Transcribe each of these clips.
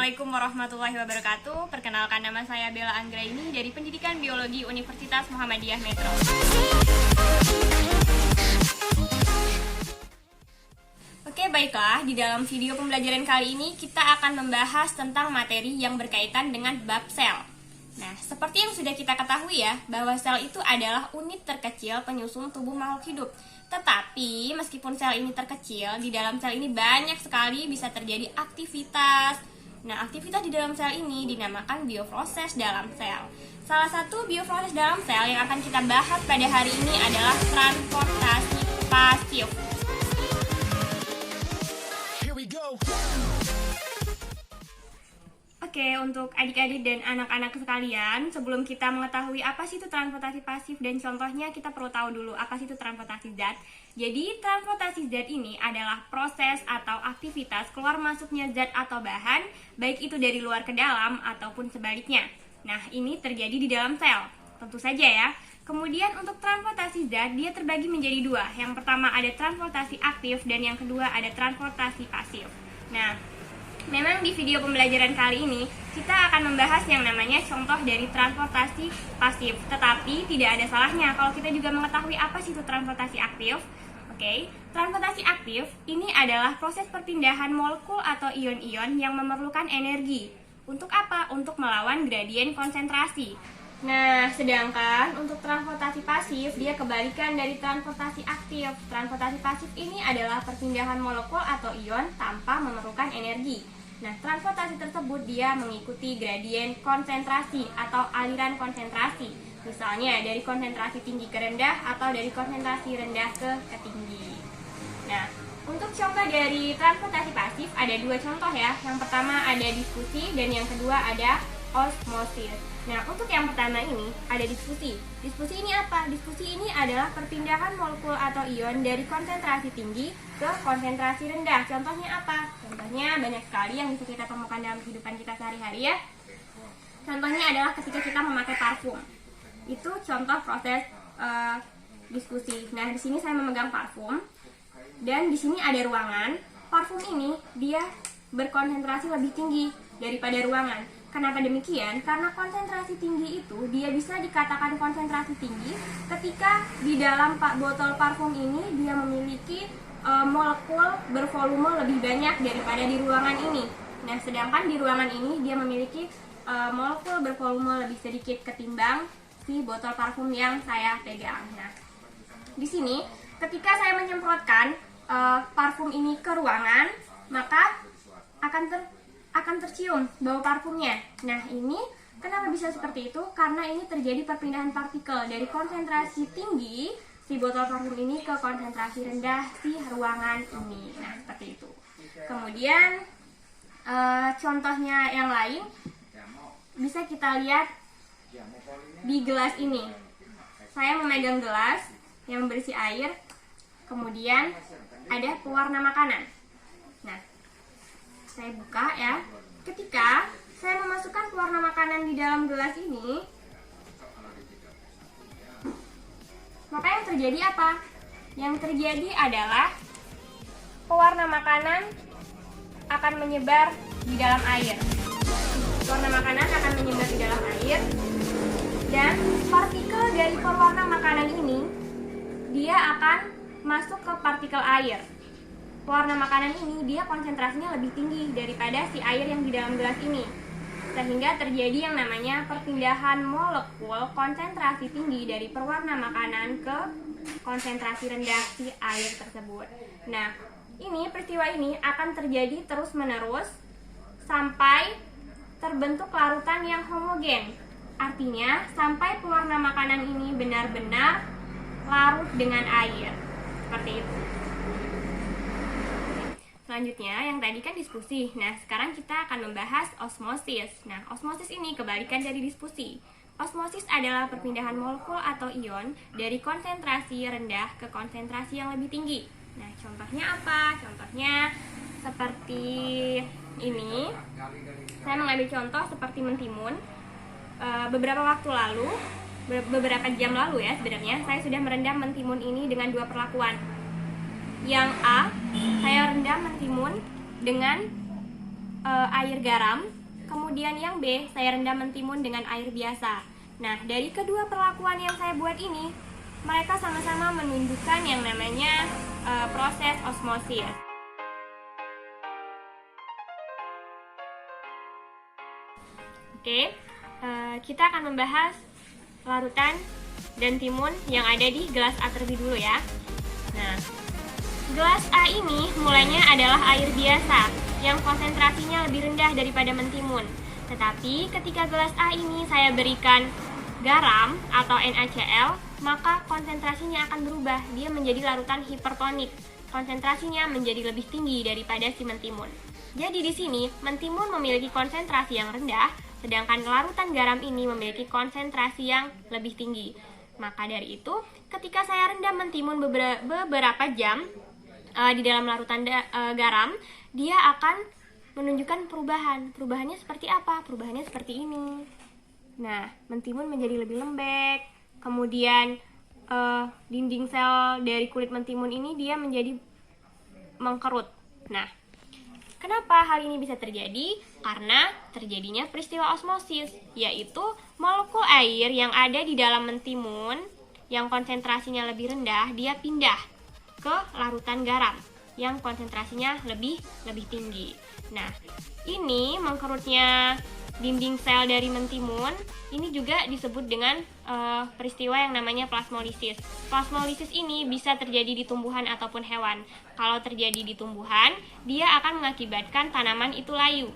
Assalamualaikum warahmatullahi wabarakatuh. Perkenalkan, nama saya Bella Anggraini dari Pendidikan Biologi Universitas Muhammadiyah Metro. Oke, baiklah, di dalam video pembelajaran kali ini kita akan membahas tentang materi yang berkaitan dengan bab sel. Nah, seperti yang sudah kita ketahui ya, bahwa sel itu adalah unit terkecil penyusun tubuh makhluk hidup. Tetapi, meskipun sel ini terkecil, di dalam sel ini banyak sekali bisa terjadi aktivitas. Nah, aktivitas di dalam sel ini dinamakan bioproses dalam sel. Salah satu bioproses dalam sel yang akan kita bahas pada hari ini adalah transportasi pasif. Oke, untuk adik-adik dan anak-anak sekalian, sebelum kita mengetahui apa sih itu transportasi pasif dan contohnya, kita perlu tahu dulu apa sih itu transportasi zat. Jadi, transportasi zat ini adalah proses atau aktivitas keluar masuknya zat atau bahan, baik itu dari luar ke dalam ataupun sebaliknya. Nah, ini terjadi di dalam sel, tentu saja ya. Kemudian untuk transportasi zat, dia terbagi menjadi dua. Yang pertama ada transportasi aktif dan yang kedua ada transportasi pasif. Nah, memang di video pembelajaran kali ini kita akan membahas yang namanya contoh dari transportasi pasif. Tetapi tidak ada salahnya kalau kita juga mengetahui apa sih itu transportasi aktif. Oke, transportasi aktif ini adalah proses perpindahan molekul atau ion-ion yang memerlukan energi. Untuk apa? Untuk melawan gradien konsentrasi. Nah, sedangkan untuk transportasi pasif, dia kebalikan dari transportasi aktif. Transportasi pasif ini adalah perpindahan molekul atau ion tanpa memerlukan energi. Nah, transportasi tersebut dia mengikuti gradien konsentrasi atau aliran konsentrasi. Misalnya dari konsentrasi tinggi ke rendah atau dari konsentrasi rendah ke tinggi. Nah, untuk contoh dari transportasi pasif ada dua contoh ya. Yang pertama ada difusi dan yang kedua ada osmosis. Nah, untuk yang pertama ini ada difusi. Difusi ini apa? Difusi ini adalah perpindahan molekul atau ion dari konsentrasi tinggi ke konsentrasi rendah. Contohnya apa? Contohnya banyak sekali yang bisa kita temukan dalam kehidupan kita sehari-hari ya. Contohnya adalah ketika kita memakai parfum. Itu contoh proses diskusi. Nah, di sini saya memegang parfum dan di sini ada ruangan. Parfum ini dia berkonsentrasi lebih tinggi daripada ruangan. Kenapa demikian? Karena konsentrasi tinggi itu dia bisa dikatakan konsentrasi tinggi ketika di dalam botol parfum ini dia memiliki molekul bervolume lebih banyak daripada di ruangan ini. Nah, sedangkan di ruangan ini dia memiliki molekul bervolume lebih sedikit ketimbang si botol parfum yang saya pegang. Nah, di sini ketika saya menyemprotkan parfum ini ke ruangan, maka akan tercium bau parfumnya. Nah, ini kenapa bisa seperti itu? Karena ini terjadi perpindahan partikel dari konsentrasi tinggi si botol parfum ini ke konsentrasi rendah si ruangan ini. Nah, seperti itu. Kemudian contohnya yang lain bisa kita lihat di gelas ini. Saya memegang gelas yang berisi air, kemudian ada pewarna makanan. Nah, saya buka ya. Ketika saya memasukkan pewarna makanan di dalam gelas ini, maka yang terjadi apa? Yang terjadi adalah pewarna makanan akan menyebar di dalam air. Pewarna makanan akan menyebar di dalam air dan partikel dari pewarna makanan ini dia akan masuk ke partikel air. Pewarna makanan ini dia konsentrasinya lebih tinggi daripada si air yang di dalam gelas ini, sehingga terjadi yang namanya perpindahan molekul konsentrasi tinggi dari pewarna makanan ke konsentrasi rendah si air tersebut. Nah, ini peristiwa ini akan terjadi terus-menerus sampai terbentuk larutan yang homogen. Artinya, sampai pewarna makanan ini benar-benar larut dengan air. Seperti itu. Selanjutnya, yang tadi kan diskusi. Nah, sekarang kita akan membahas osmosis. Nah, osmosis ini kebalikan dari diskusi. Osmosis adalah perpindahan molekul atau ion dari konsentrasi rendah ke konsentrasi yang lebih tinggi. Nah, contohnya apa? Contohnya seperti ini. Saya mengambil contoh seperti mentimun. Beberapa waktu lalu, beberapa jam lalu ya sebenarnya, saya sudah merendam mentimun ini dengan dua perlakuan. Yang A, saya rendam mentimun dengan air garam Kemudian yang B, saya rendam mentimun dengan air biasa. Nah, dari kedua perlakuan yang saya buat ini, mereka sama-sama menunjukkan yang namanya proses osmosis. Oke, kita akan membahas larutan dan timun yang ada di gelas A terlebih dulu ya. Nah, gelas A ini mulanya adalah air biasa yang konsentrasinya lebih rendah daripada mentimun. Tetapi ketika gelas A ini saya berikan garam atau NaCl, maka konsentrasinya akan berubah. Dia menjadi larutan hipertonik. Konsentrasinya menjadi lebih tinggi daripada si mentimun. Jadi di sini mentimun memiliki konsentrasi yang rendah, sedangkan larutan garam ini memiliki konsentrasi yang lebih tinggi. Maka dari itu, ketika saya rendam mentimun beberapa jam di dalam larutan garam, dia akan menunjukkan perubahan. Perubahannya seperti apa? Perubahannya seperti ini. Nah, mentimun menjadi lebih lembek. Kemudian dinding sel dari kulit mentimun ini dia menjadi mengkerut. Nah, kenapa hal ini bisa terjadi? Karena terjadinya peristiwa osmosis, yaitu molekul air yang ada di dalam mentimun yang konsentrasinya lebih rendah, dia pindah ke larutan garam yang konsentrasinya lebih tinggi. Nah, ini mengkerutnya dinding sel dari mentimun ini juga disebut dengan peristiwa yang namanya plasmolisis. Plasmolisis ini bisa terjadi di tumbuhan ataupun hewan. Kalau terjadi di tumbuhan, dia akan mengakibatkan tanaman itu layu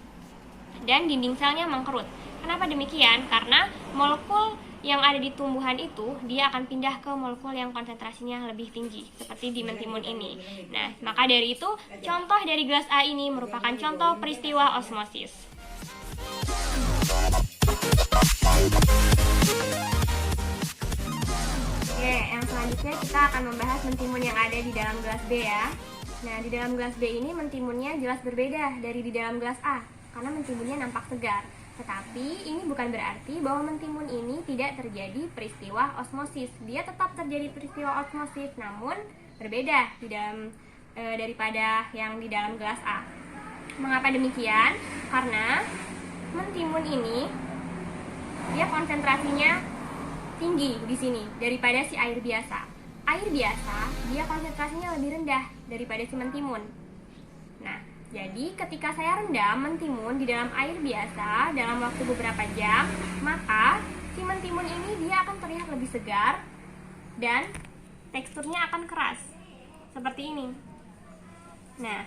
dan dinding selnya mengkerut. Kenapa demikian? Karena molekul yang ada di tumbuhan itu dia akan pindah ke molekul yang konsentrasinya lebih tinggi seperti di mentimun ini. Nah, maka dari itu contoh dari gelas A ini merupakan contoh peristiwa osmosis. Oke, yang selanjutnya kita akan membahas mentimun yang ada di dalam gelas B ya. Nah, di dalam gelas B ini mentimunnya jelas berbeda dari di dalam gelas A karena mentimunnya nampak segar. Tetapi ini bukan berarti bahwa mentimun ini tidak terjadi peristiwa osmosis. Dia tetap terjadi peristiwa osmosis, namun berbeda di dalam daripada yang di dalam gelas A. Mengapa demikian? Karena mentimun ini dia konsentrasinya tinggi di sini daripada si air biasa. Air biasa dia konsentrasinya lebih rendah daripada si mentimun. Nah, jadi ketika saya rendam mentimun di dalam air biasa dalam waktu beberapa jam, maka si mentimun ini dia akan terlihat lebih segar dan teksturnya akan keras seperti ini. Nah,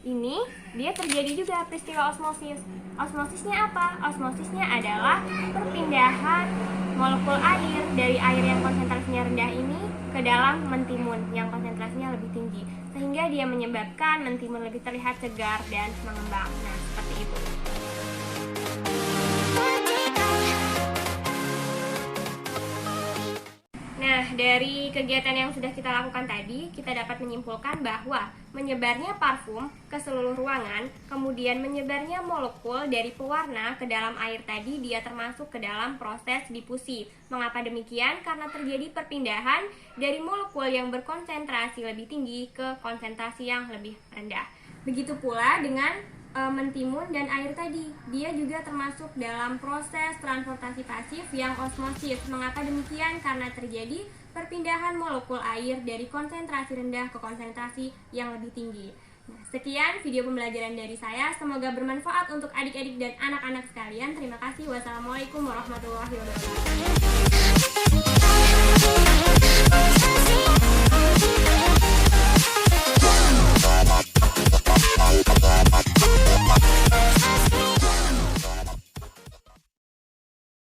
ini dia terjadi juga peristiwa osmosis. Osmosisnya apa? Osmosisnya adalah perpindahan molekul air dari air yang konsentrasinya rendah ini ke dalam mentimun yang konsentrasinya lebih tinggi, sehingga dia menyebabkan mentimun lebih terlihat segar dan mengembang. Nah, seperti itu. Nah, dari kegiatan yang sudah kita lakukan tadi, kita dapat menyimpulkan bahwa menyebarnya parfum ke seluruh ruangan, kemudian menyebarnya molekul dari pewarna ke dalam air tadi, dia termasuk ke dalam proses difusi. Mengapa demikian? Karena terjadi perpindahan dari molekul yang berkonsentrasi lebih tinggi ke konsentrasi yang lebih rendah. Begitu pula dengan mentimun dan air tadi, dia juga termasuk dalam proses transportasi pasif yang osmosis. Mengapa demikian? Karena terjadi perpindahan molekul air dari konsentrasi rendah ke konsentrasi yang lebih tinggi. Nah, sekian video pembelajaran dari saya, semoga bermanfaat untuk adik-adik dan anak-anak sekalian. Terima kasih. Wassalamualaikum warahmatullahi wabarakatuh.